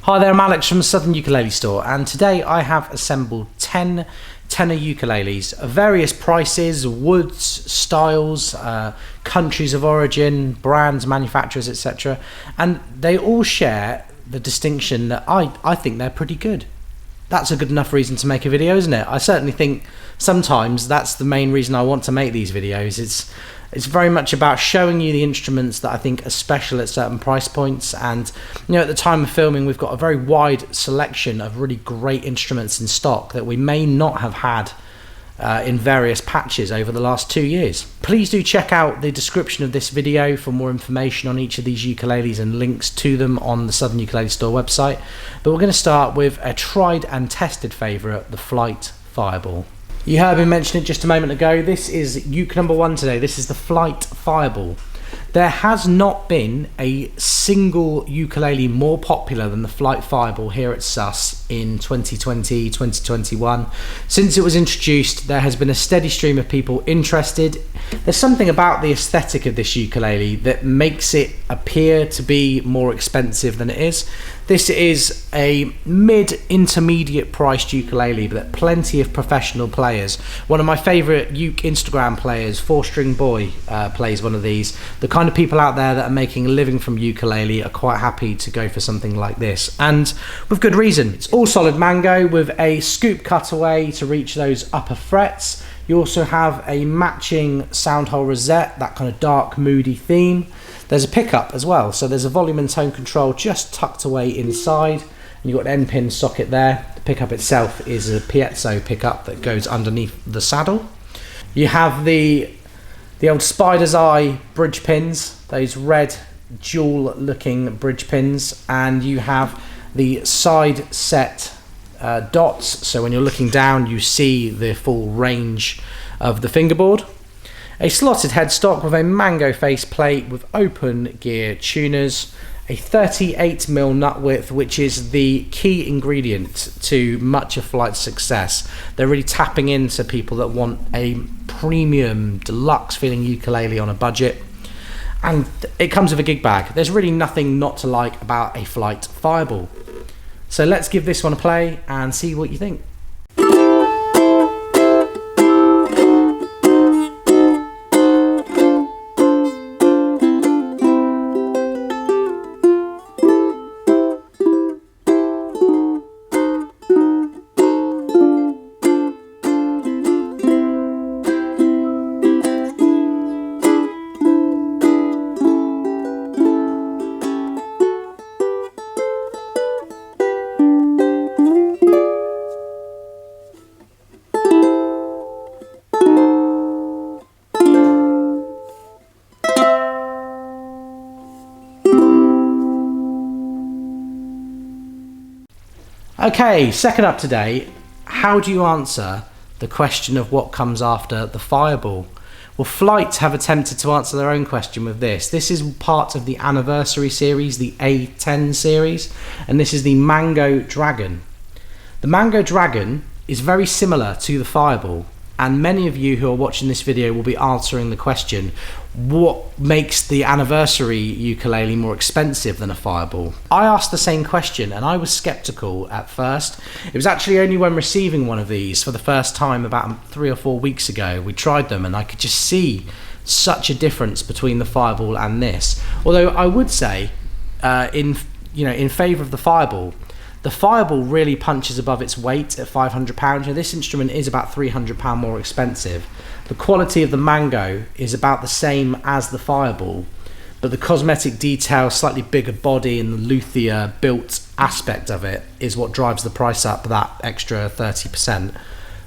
Hi there, I'm Alex from the Southern Ukulele Store, and today I have assembled 10 tenor ukuleles of various prices, woods, styles, countries of origin, brands, manufacturers, etc. And they all share the distinction that I think they're pretty good. That's a good enough reason to make a video, isn't it? I certainly think sometimes that's the main reason I want to make these videos. It's very much about showing you the instruments that I think are special at certain price points, and at the time of filming we've got a very wide selection of really great instruments in stock that we may not have had in various patches over the last 2 years. Please do check out the description of this video for more information on each of these ukuleles and links to them on the Southern Ukulele Store website. But we're going to start with a tried and tested favourite, the Flight Fireball. You heard me mention it just a moment ago. This is uke number 1 today. This is the Flight Fireball. There has not been a single ukulele more popular than the Flight Fireball here at SUS in 2020, 2021. Since it was introduced, there has been a steady stream of people interested. There's something about the aesthetic of this ukulele that makes it appear to be more expensive than it is. This is a mid-intermediate priced ukulele, but plenty of professional players. One of my favourite uke Instagram players, 4String Boy, plays one of these. The kind of people out there that are making a living from ukulele are quite happy to go for something like this, and with good reason. It's all solid mango with a scoop cutaway to reach those upper frets. You also have a matching sound hole rosette, that kind of dark, moody theme. There's a pickup as well, so there's a volume and tone control just tucked away inside. And you've got an N-pin socket there. The pickup itself is a piezo pickup that goes underneath the saddle. You have the old spider's eye bridge pins, those red jewel looking bridge pins, and you have the side set dots, so when you're looking down you see the full range of the fingerboard. A slotted headstock with a mango face plate with open gear tuners, a 38mm nut width, which is the key ingredient to much of Flight's success. They're really tapping into people that want a premium, deluxe feeling ukulele on a budget, and it comes with a gig bag. There's really nothing not to like about a Flight Fireball. So let's give this one a play and see what you think. Okay, second up today, how do you answer the question of what comes after the Fireball? Well, Flight have attempted to answer their own question with this. This is part of the anniversary series, the A10 series, and this is the Mango Dragon. The Mango Dragon is very similar to the Fireball, and many of you who are watching this video will be answering the question, what makes the anniversary ukulele more expensive than a Fireball? I asked the same question and I was skeptical at first. It was actually only when receiving one of these for the first time about 3 or 4 weeks ago, we tried them and I could just see such a difference between the Fireball and this. Although I would say in favour of the Fireball really punches above its weight at £500. This instrument is about £300 more expensive. The quality of the Mango is about the same as the Fireball, but the cosmetic detail, slightly bigger body, and the luthier built aspect of it is what drives the price up that extra 30%.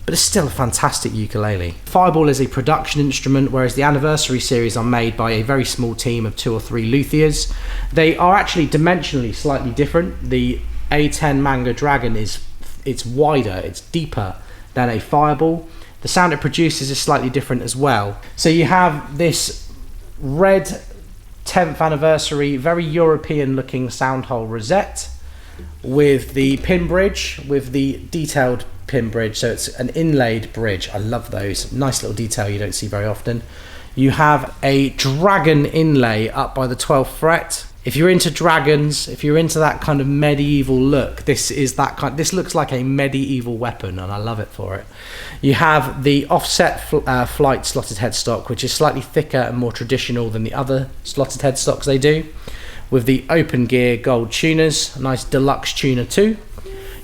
But it's still a fantastic ukulele. Fireball is a production instrument, whereas the anniversary series are made by a very small team of 2 or 3 luthiers. They are actually dimensionally slightly different. The A10 Mango Dragon it's wider, it's deeper than a Fireball. The sound it produces is slightly different as well. So you have this red 10th anniversary, very European looking sound hole rosette with the pin bridge, with the detailed pin bridge, so it's an inlaid bridge. I love those, nice little detail you don't see very often. You have a dragon inlay up by the 12th fret. If you're into dragons, if you're into that kind of medieval look, this looks like a medieval weapon, and I love it for it. You have the offset flight slotted headstock, which is slightly thicker and more traditional than the other slotted headstocks they do, with the open gear gold tuners, a nice deluxe tuner too.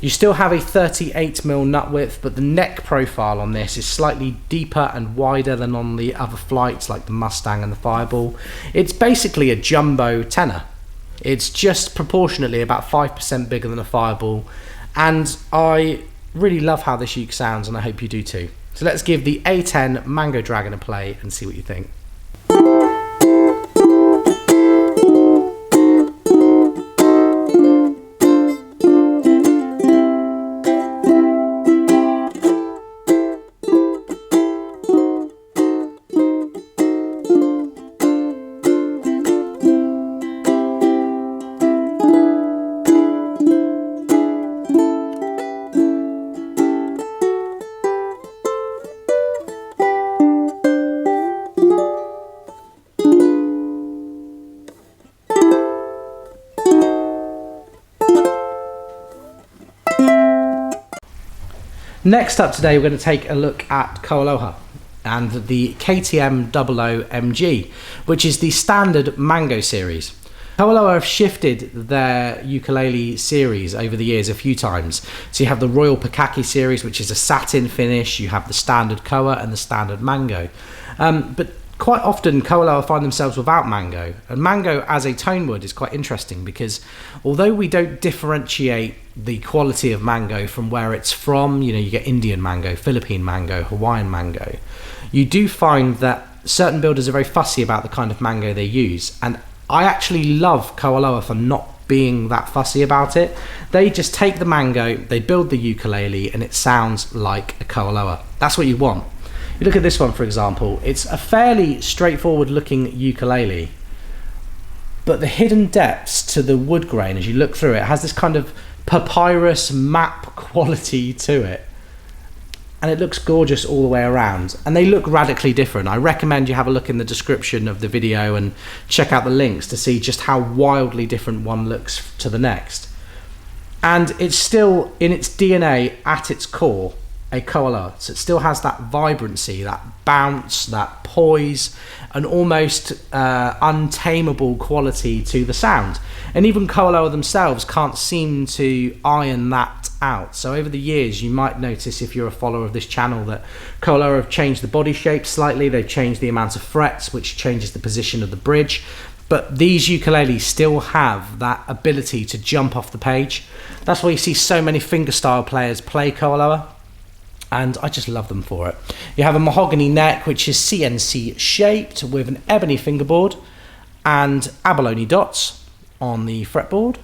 You still have a 38mm nut width, but the neck profile on this is slightly deeper and wider than on the other flights like the Mustang and the Fireball. It's basically a jumbo tenor. It's just proportionately about 5% bigger than a Fireball, and I really love how this uke sounds, and I hope you do too. So let's give the A10 Mango Dragon a play and see what you think. Next up today, we're going to take a look at KoAloha and the KTM-00MG, which is the standard Mango series. KoAloha have shifted their ukulele series over the years a few times. So you have the Royal Pukaki series, which is a satin finish. You have the standard Koa and the standard Mango. But quite often KoAloha find themselves without Mango, and Mango as a tone wood is quite interesting because although we don't differentiate the quality of Mango from where it's from, you know, you get Indian Mango, Philippine Mango, Hawaiian Mango, you do find that certain builders are very fussy about the kind of Mango they use, and I actually love KoAloha for not being that fussy about it. They just take the Mango, they build the ukulele, and it sounds like a KoAloha. That's what you want. You look at this one, for example, it's a fairly straightforward looking ukulele, but the hidden depths to the wood grain as you look through it has this kind of papyrus map quality to it, and it looks gorgeous all the way around, and they look radically different. I recommend you have a look in the description of the video and check out the links to see just how wildly different one looks to the next. And it's still in its DNA at its core a KoAloha, so it still has that vibrancy, that bounce, that poise, an almost untamable quality to the sound. And even KoAloha themselves can't seem to iron that out. So over the years, you might notice, if you're a follower of this channel, that KoAloha have changed the body shape slightly. They've changed the amount of frets, which changes the position of the bridge. But these ukuleles still have that ability to jump off the page. That's why you see so many fingerstyle players play KoAloha, and I just love them for it. You have a mahogany neck, which is CNC shaped with an ebony fingerboard and abalone dots on the fretboard.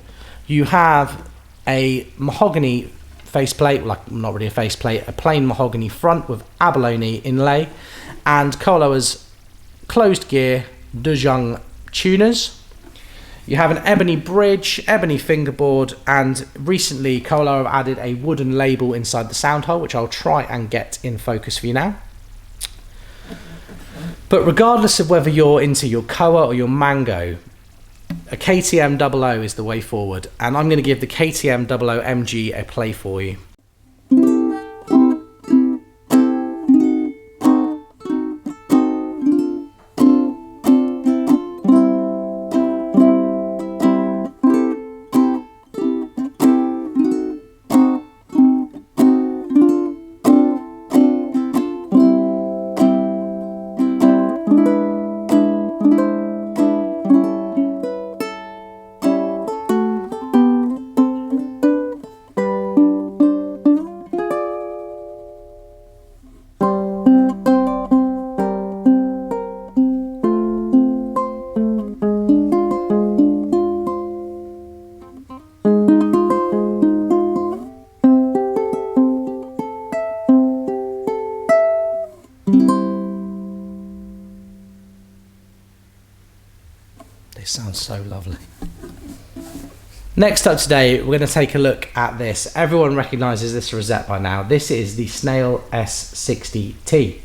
You have a mahogany faceplate, like not really a faceplate, a plain mahogany front with abalone inlay, and KoAloha's closed gear Dujung tuners. You have an ebony bridge, ebony fingerboard, and recently KoAloha have added a wooden label inside the sound hole, which I'll try and get in focus for you now. But regardless of whether you're into your Koa or your Mango, a KTM-00 is the way forward, and I'm going to give the KTM-00MG a play for you. They sound so lovely. Next up today, we're going to take a look at this. Everyone recognises this rosette by now. This is the Snail S60T.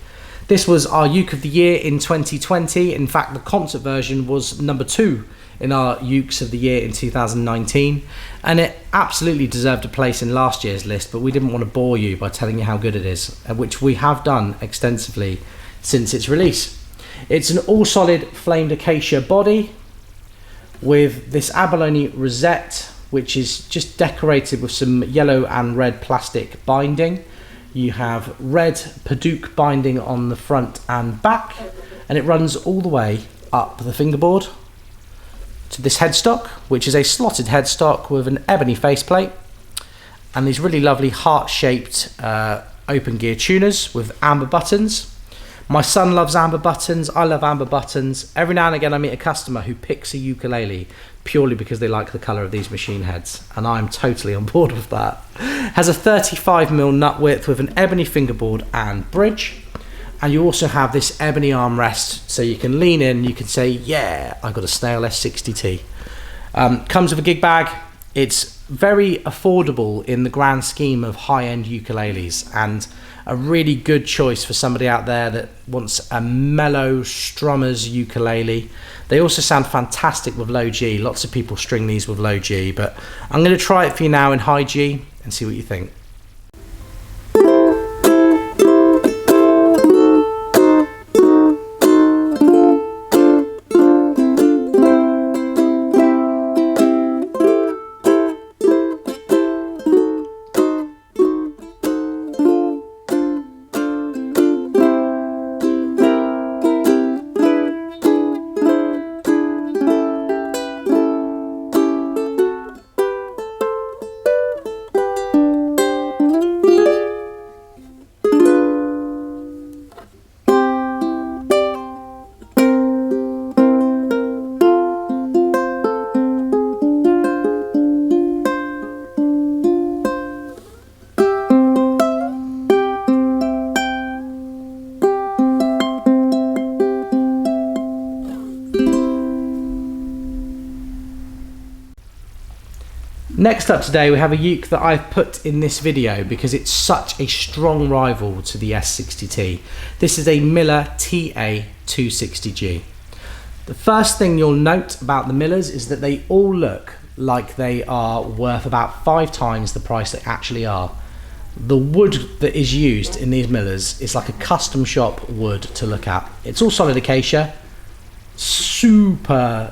This was our Uke of the Year in 2020. In fact, the concert version was #2 in our ukes of the year in 2019, and it absolutely deserved a place in last year's list, but we didn't want to bore you by telling you how good it is, which we have done extensively since its release. It's an all solid flamed acacia body with this abalone rosette, which is just decorated with some yellow and red plastic binding. You have red Padauk binding on the front and back, and it runs all the way up the fingerboard to this headstock, which is a slotted headstock with an ebony faceplate and these really lovely heart-shaped open gear tuners with amber buttons. My son loves amber buttons, I love amber buttons. Every now and again I meet a customer who picks a ukulele purely because they like the colour of these machine heads, and I'm totally on board with that. Has a 35mm nut width with an ebony fingerboard and bridge, and you also have this ebony armrest, so you can lean in, you can say, yeah, I got a Snail S60T. Comes with a gig bag. It's very affordable in the grand scheme of high-end ukuleles, and a really good choice for somebody out there that wants a mellow strummer's ukulele. They also sound fantastic with low G. Lots of people string these with low G, but I'm going to try it for you now in high G and see what you think. Next up today we have a uke that I've put in this video because it's such a strong rival to the S60T. This is a Millar TA-260G. The first thing you'll note about the Millars is that they all look like they are worth about 5 times the price they actually are. The wood that is used in these Millars is like a custom shop wood to look at. It's all solid acacia. Super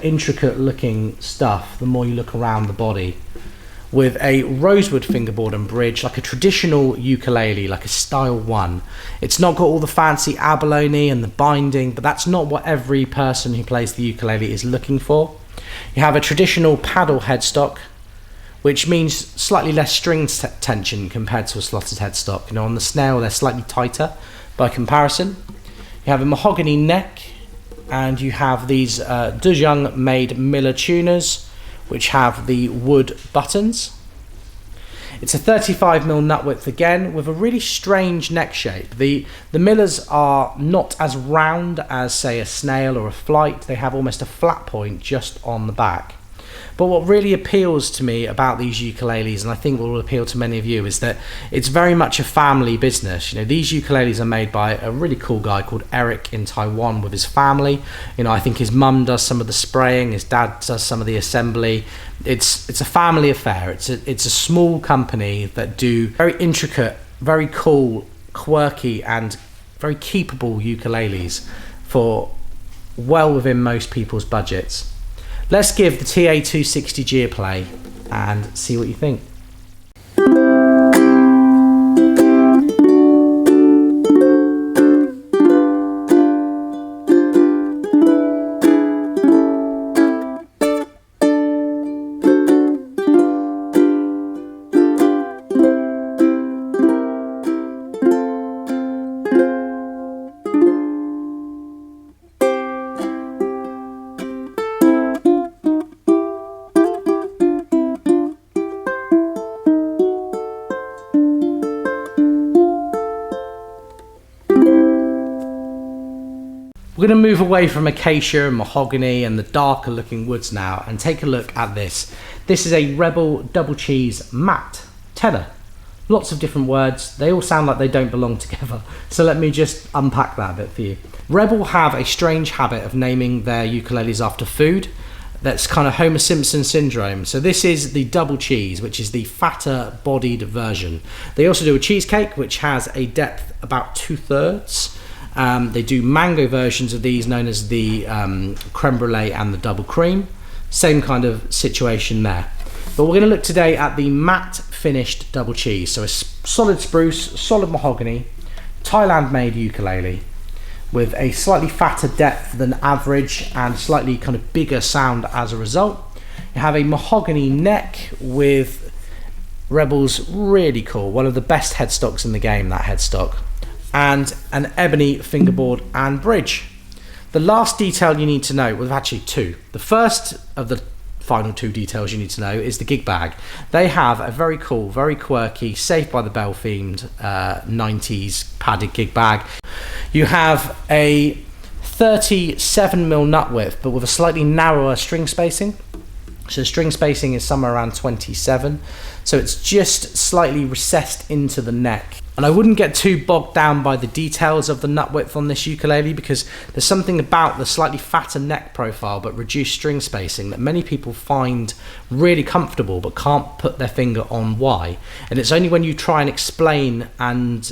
intricate looking stuff the more you look around the body, with a rosewood fingerboard and bridge like a traditional ukulele, like a style 1. It's not got all the fancy abalone and the binding, but that's not what every person who plays the ukulele is looking for. You have a traditional paddle headstock, which means slightly less string tension compared to a slotted headstock. You know, on the Snail they're slightly tighter by comparison. You have a mahogany neck, and you have these De Jong made Millar tuners, which have the wood buttons. It's a 35mm nut width again, with a really strange neck shape. The Millars are not as round as, say, a Snail or a Flight. They have almost a flat point just on the back. But what really appeals to me about these ukuleles, and I think will appeal to many of you, is that it's very much a family business. You know, these ukuleles are made by a really cool guy called Eric in Taiwan with his family. You know, I think his mum does some of the spraying, his dad does some of the assembly. It's a family affair. It's a small company that do very intricate, very cool, quirky, and very keepable ukuleles for well within most people's budgets. Let's give the TA-260G a play and see what you think. We're going to move away from acacia and mahogany and the darker looking woods now and take a look at this. This is a Rebel Double Cheese Matte Tenor. Lots of different words. They all sound like they don't belong together. So let me just unpack that a bit for you. Rebel have a strange habit of naming their ukuleles after food. that's kind of Homer Simpson syndrome. So this is the double cheese, which is the fatter bodied version. They also do a cheesecake, which has a depth about 2/3. They do mango versions of these, known as the creme brulee and the double cream. Same kind of situation there. But we're going to look today at the matte finished double cheese. So a solid spruce, solid mahogany, Thailand made ukulele with a slightly fatter depth than average and slightly kind of bigger sound as a result. You have a mahogany neck with Rebel's really cool, one of the best headstocks in the game, that headstock, and an ebony fingerboard and bridge. The last detail you need to know, well, actually two. The first of the final two details you need to know is the gig bag. They have a very cool, very quirky, Saved by the Bell themed 90s padded gig bag. You have a 37mm nut width, but with a slightly narrower string spacing. So string spacing is somewhere around 27. So it's just slightly recessed into the neck. And I wouldn't get too bogged down by the details of the nut width on this ukulele, because there's something about the slightly fatter neck profile but reduced string spacing that many people find really comfortable but can't put their finger on why. And it's only when you try and explain and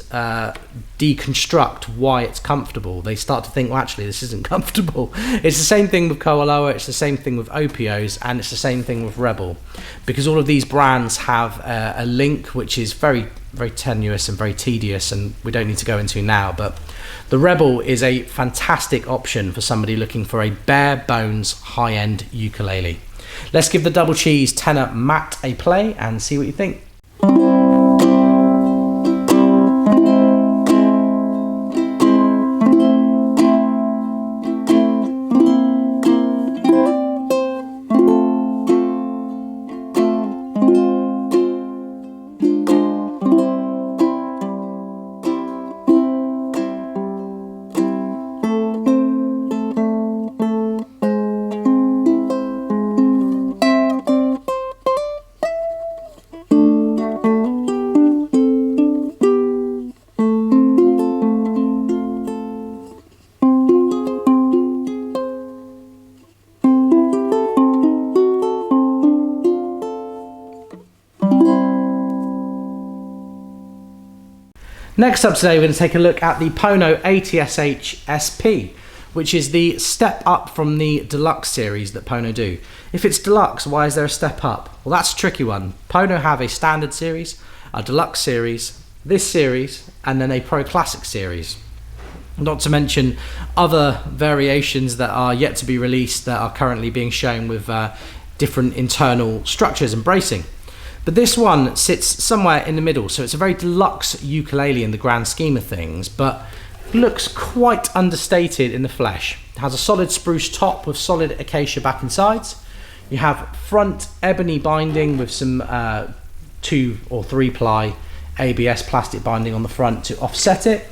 deconstruct why it's comfortable, they start to think, well, actually, this isn't comfortable. It's the same thing with KoAloha, it's the same thing with Opio's, and it's the same thing with Rebel, because all of these brands have a link which is very tenuous and very tedious, and we don't need to go into now. But the Rebel is a fantastic option for somebody looking for a bare bones high-end ukulele. Let's give the double cheese tenor matte a play and see what you think. Next up today, we're going to take a look at the Pono ATSH-SP, which is the step up from the deluxe series that Pono do. If it's deluxe, why is there a step up? Well, that's a tricky one. Pono have a standard series, a deluxe series, this series, and then a pro classic series. Not to mention other variations that are yet to be released that are currently being shown with different internal structures and bracing. But this one sits somewhere in the middle, so it's a very deluxe ukulele in the grand scheme of things, but looks quite understated in the flesh. It has a solid spruce top with solid acacia back and sides. You have front ebony binding with some 2 or 3 ply ABS plastic binding on the front to offset it.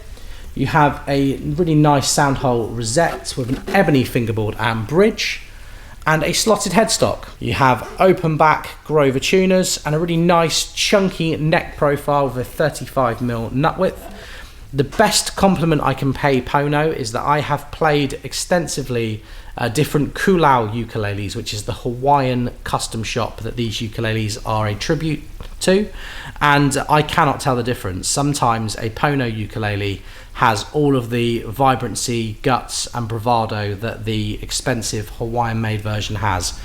You have a really nice soundhole rosette with an ebony fingerboard and bridge, and a slotted headstock. You have open back Grover tuners and a really nice chunky neck profile with a 35mm nut width. The best compliment I can pay Pono is that I have played extensively different KoAloha ukuleles, which is the Hawaiian custom shop that these ukuleles are a tribute to, and I cannot tell the difference. Sometimes a Pono ukulele has all of the vibrancy, guts and bravado that the expensive Hawaiian made version has.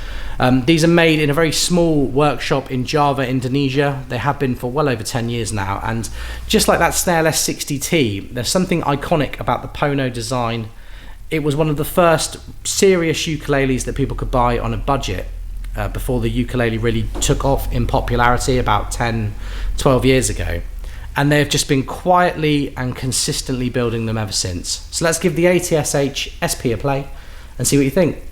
These are made in a very small workshop in Java, Indonesia. They have been for well over 10 years now, and just like that Snail S60T, there's something iconic about the Pono design. It was one of the first serious ukuleles that people could buy on a budget before the ukulele really took off in popularity about 10-12 years ago. And they've just been quietly and consistently building them ever since. So let's give the ATSH-SP a play and see what you think.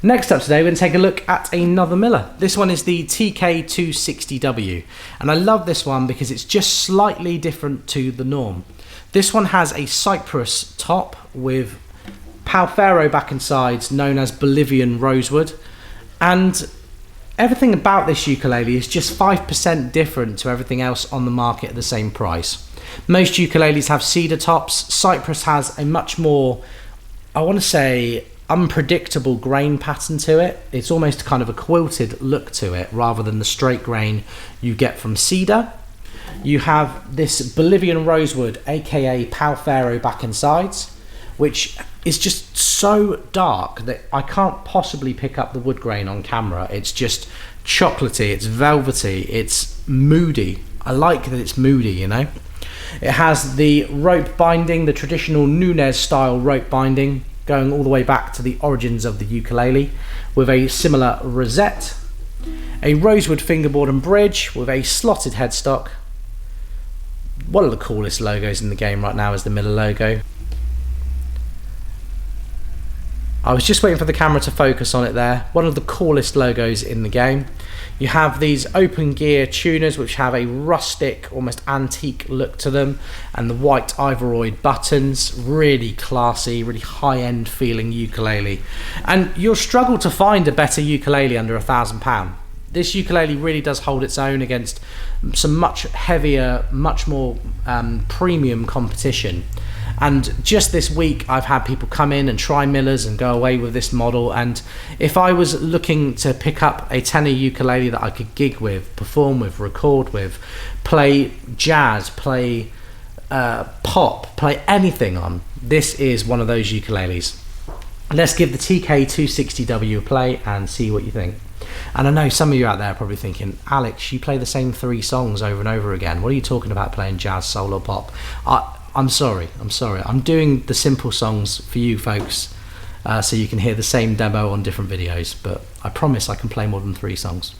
Next up today, we're going to take a look at another Millar. This one is the TK-260W, and I love this one because it's just slightly different to the norm. This one has a cypress top with Palfero back and sides, known as Bolivian rosewood, and everything about this ukulele is just 5% different to everything else on the market at the same price. Most ukuleles have cedar tops. Cypress has a much more, I want to say, unpredictable grain pattern to it. It's almost kind of a quilted look to it rather than the straight grain you get from cedar. You have this Bolivian rosewood, aka Palfero back and sides, which is just so dark that I can't possibly pick up the wood grain on camera. It's just chocolatey, it's velvety, it's moody. I like that it's moody, you know. It has the rope binding, the traditional Nunez style rope binding, going all the way back to the origins of the ukulele, with a similar rosette, a rosewood fingerboard and bridge with a slotted headstock. One of the coolest logos in the game right now is the Millar logo. I was just waiting for the camera to focus on it there. One of the coolest logos in the game. You have these open gear tuners which have a rustic, almost antique look to them, and the white ivory buttons. Really classy, really high-end feeling ukulele. And you'll struggle to find a better ukulele under £1,000. This ukulele really does hold its own against some much heavier, much more premium competition. And just this week I've had people come in and try Millars and go away with this model, and if I was looking to pick up a tenor ukulele that I could gig with, perform with, record with, play jazz, play pop, play anything on, this is one of those ukuleles. Let's give the TK-260W a play and see what you think. And I know some of you out there are probably thinking, Alex, you play the same 3 songs over and over again. What are you talking about playing jazz, soul or pop? I'm sorry. I'm doing the simple songs for you folks, so you can hear the same demo on different videos, but I promise I can play more than 3 songs.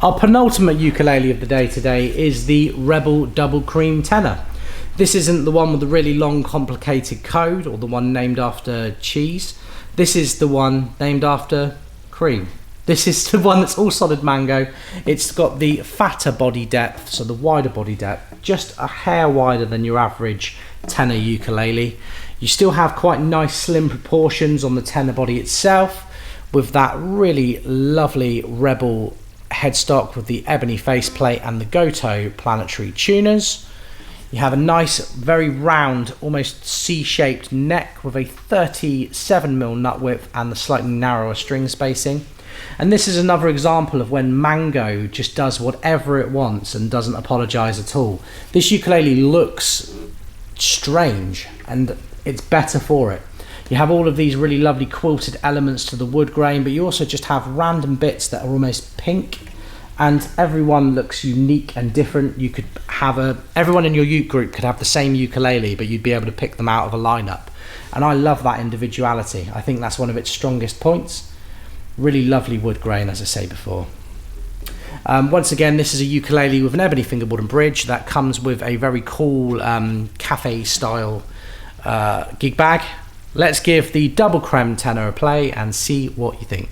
Our penultimate ukulele of the day today is the Rebel Double Cream Tenor. This isn't the one with the really long complicated code or the one named after cheese. This is the one named after cream. This is the one that's all solid mango. It's got the fatter body depth, so the wider body depth, just a hair wider than your average tenor ukulele. You still have quite nice slim proportions on the tenor body itself, with that really lovely Rebel headstock with the ebony faceplate and the Goto planetary tuners. You have a nice, very round, almost C-shaped neck with a 37mm nut width and the slightly narrower string spacing. And this is another example of when Mango just does whatever it wants and doesn't apologize at all. This ukulele looks strange and it's better for it. You have all of these really lovely quilted elements to the wood grain, but you also just have random bits that are almost pink, and everyone looks unique and different. You could have everyone in your uke group could have the same ukulele, but you'd be able to pick them out of a lineup. And I love that individuality. I think that's one of its strongest points. Really lovely wood grain, as I say before. Once again, this is a ukulele with an ebony fingerboard and bridge that comes with a very cool cafe style gig bag. Let's give the double creme tenor a play and see what you think.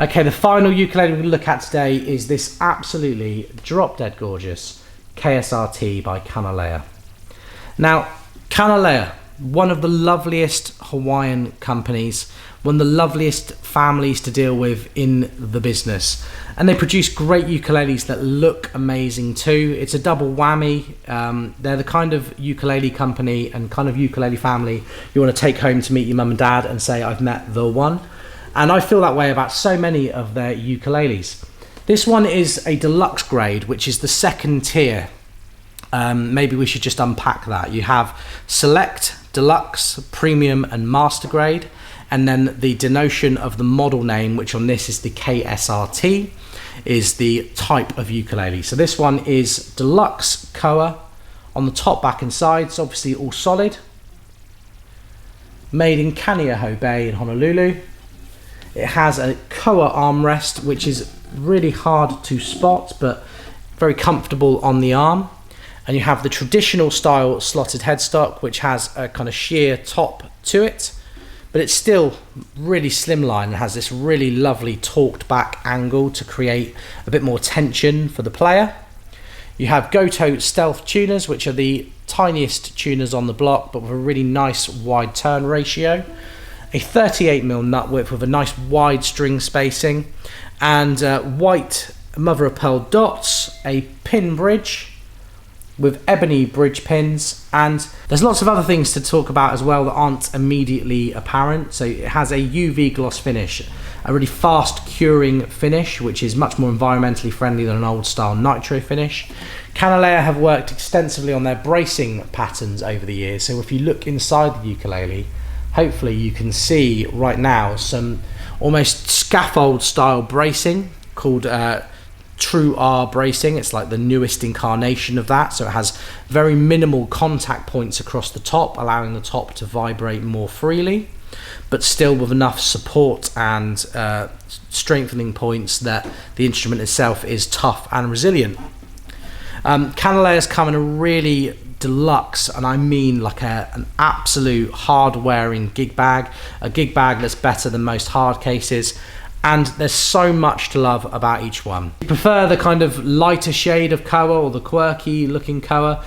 Okay, the final ukulele we're going to look at today is this absolutely drop dead gorgeous KSR-T by Kanile'a. Now, Kanile'a, one of the loveliest Hawaiian companies, one of the loveliest families to deal with in the business, and they produce great ukuleles that look amazing too. It's a double whammy. They're the kind of ukulele company and kind of ukulele family you want to take home to meet your mum and dad and say, I've met the one. And I feel that way about so many of their ukuleles. This one is a deluxe grade, which is the second tier. Maybe we should just unpack that. You have Select, Deluxe, Premium and Master grade, and then the denotation of the model name, which on this is the KSR-T, is the type of ukulele. So this one is Deluxe Koa on the top, back and sides, obviously all solid. Made in Kanile'a Bay in Honolulu. It has a Koa armrest, which is really hard to spot, but very comfortable on the arm. And you have the traditional style slotted headstock, which has a kind of sheer top to it, but it's still really slimline and has this really lovely torqued back angle to create a bit more tension for the player. You have Goto Stealth tuners, which are the tiniest tuners on the block, but with a really nice wide turn ratio. A 38mm nut width with a nice wide string spacing, and white mother of pearl dots, a pin bridge with ebony bridge pins, and there's lots of other things to talk about as well that aren't immediately apparent. So it has a UV gloss finish, a really fast curing finish, which is much more environmentally friendly than an old style nitro finish. Kanile'a have worked extensively on their bracing patterns over the years, so if you look inside the ukulele, hopefully you can see right now some almost scaffold style bracing called True R bracing. It's like the newest incarnation of that, so it has very minimal contact points across the top, allowing the top to vibrate more freely, but still with enough support and strengthening points that the instrument itself is tough and resilient. Kanile'a's come in a really deluxe, and I mean like an absolute hard-wearing gig bag, a gig bag that's better than most hard cases, and there's so much to love about each one. If you prefer the kind of lighter shade of Koa or the quirky looking Koa,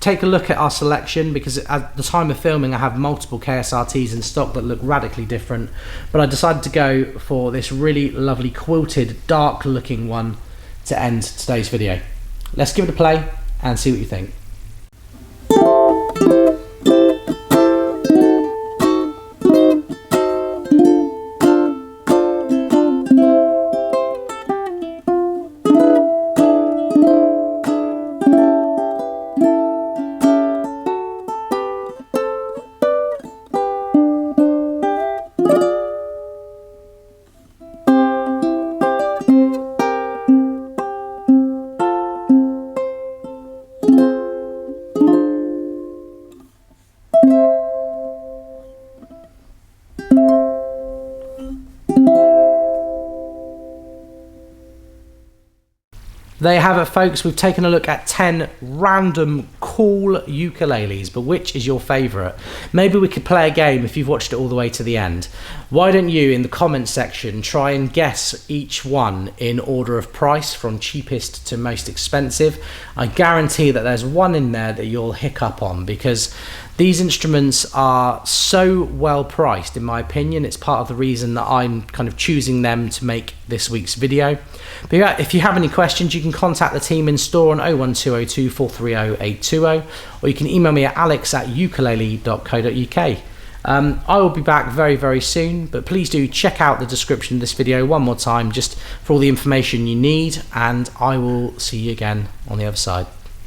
take a look at our selection, because at the time of filming I have multiple KSR-Ts in stock that look radically different, but I decided to go for this really lovely quilted dark looking one to end today's video. Let's give it a play and see what you think. There you have it, folks. We've taken a look at 10 random cool ukuleles, but which is your favourite? Maybe we could play a game if you've watched it all the way to the end. Why don't you, in the comments section, try and guess each one in order of price from cheapest to most expensive. I guarantee that there's one in there that you'll hiccup on, because these instruments are so well priced, in my opinion. It's part of the reason that I'm kind of choosing them to make this week's video. But yeah, if you have any questions, you can contact the team in store on 01202 430 820, or you can email me at alex@ukulele.co.uk. I will be back very, very soon, but please do check out the description of this video one more time just for all the information you need, and I will see you again on the other side.